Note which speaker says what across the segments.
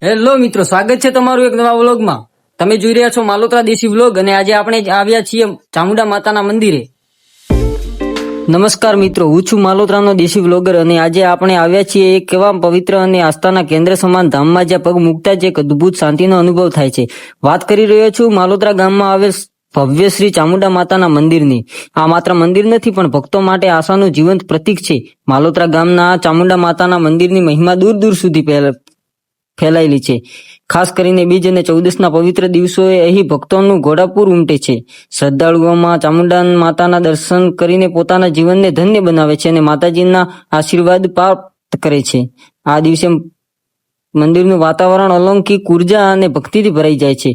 Speaker 1: Hello મિત્રો, સ્વાગત છે તમારું એક નવા વ્લોગમાં। તમે જોઈ રહ્યા છો માલોત્રા દેશી વ્લોગ અને આજે આપણે આવ્યા છીએ ચામુંડા માતાના મંદિરે। નમસ્કાર મિત્રો, હું છું માલોત્રાનો દેશી વ્લોગર અને આજે આપણે આવ્યા છીએ એક એવા પવિત્ર અને આસ્થાના કેન્દ્ર સમાન ધામમાં જ્યાં પગ મૂકતા જ એક અદ્ભુત શાંતિનો અનુભવ થાય છે। વાત કરી રહ્યો છું માલોત્રા ગામમાં આવેલ ભવ્ય શ્રી ચામુંડા માતાના મંદિરની। આ માત્ર મંદિર નથી પણ ભક્તો માટે આશાનું જીવંત પ્રતીક છે। માલોત્રા ગામના આ ચામુંડા માતાના મંદિરની મહિમા દૂર દૂર સુધી ફેલાયેલી છે। ખાસ કરીને બીજ અને ચૌદસના પવિત્ર દિવસોએ અહીં ભક્તોનું ઘોડાપૂર ઉમટે છે। શ્રદ્ધાળુઓમાં ચામુંડા માતાના દર્શન કરીને પોતાના જીવનને ધન્ય બનાવે છે અને માતાજીના આશીર્વાદ પ્રાપ્ત કરે છે। આ દિવસે મંદિરનું વાતાવરણ અલૌકિક ઉર્જા અને ભક્તિથી ભરાઈ જાય છે।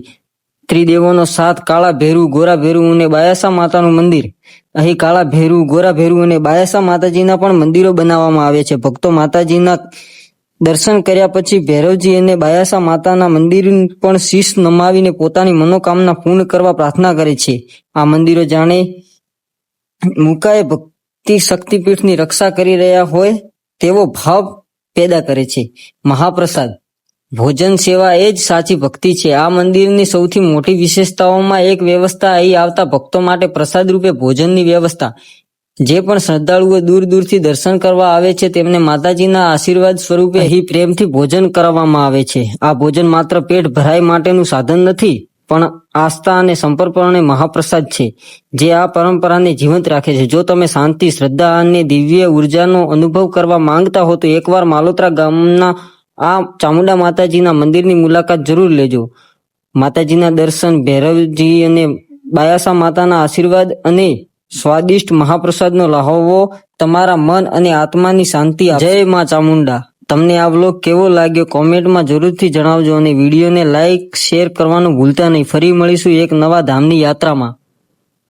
Speaker 1: ત્રિદેવોનો સાથ, કાળા ભેરુ, ગોરા ભેરુ અને બાયાસા માતાનું મંદિર। અહીં કાળા ભેરુ, ગોરા ભેરુ અને બાયાસા માતાજીના પણ મંદિરો બનાવવામાં આવે છે। ભક્તો માતાજીના દર્શન કર્યા પછી ભૈરવજી અને બાયાસા માતાના મંદિર પણ શીશ નમાવીને પોતાની મનોકામના પૂર્ણ કરવા પ્રાર્થના કરે છે। આ મંદિરો જાણે મુકાએ ભક્તિ શક્તિપીઠની રક્ષા કરી રહ્યા હોય તેવો ભાવ પેદા કરે છે। મહાપ્રસાદ ભોજન સેવા એ જ સાચી ભક્તિ છે। આ મંદિરની સૌથી મોટી વિશેષતાઓમાં એક વ્યવસ્થા, અહીં આવતા ભક્તો માટે પ્રસાદ રૂપે ભોજનની વ્યવસ્થા। જે પણ શ્રદ્ધાળુઓ દૂર દૂરથી દર્શન કરવા આવે છે તેમને માતાજીના આશીર્વાદ સ્વરૂપે અહીં પ્રેમથી ભોજન કરાવવામાં આવે છે। આ ભોજન માત્ર પેટ ભરાય માટેનું સાધન નથી પણ આસ્થા અને સમર્પણનો મહાપ્રસાદ છે જે આ પરંપરાને જીવંત રાખે છે। જો તમે શાંતિ, શ્રદ્ધા અને દિવ્ય ઉર્જાનો અનુભવ કરવા માંગતા હો તો એકવાર માલોત્રા ગામના આ ચામુંડા માતાજીના મંદિરની મુલાકાત જરૂર લેજો। માતાજીના દર્શન, ભૈરવજી અને બાયાસા માતાના આશીર્વાદ અને સ્વાદિષ્ટ મહાપ્રસાદનો લહાવો તમારા મન અને આત્માની શાંતિ આપશે। જય માં ચામુંડા। તમને આ વ્લોગ કેવો લાગ્યો કોમેન્ટમાં જરૂરથી જણાવજો અને વિડીયોને લાઈક, શેર કરવાનું ભૂલતા નહીં। ફરી મળીશું એક નવા ધામની યાત્રામાં।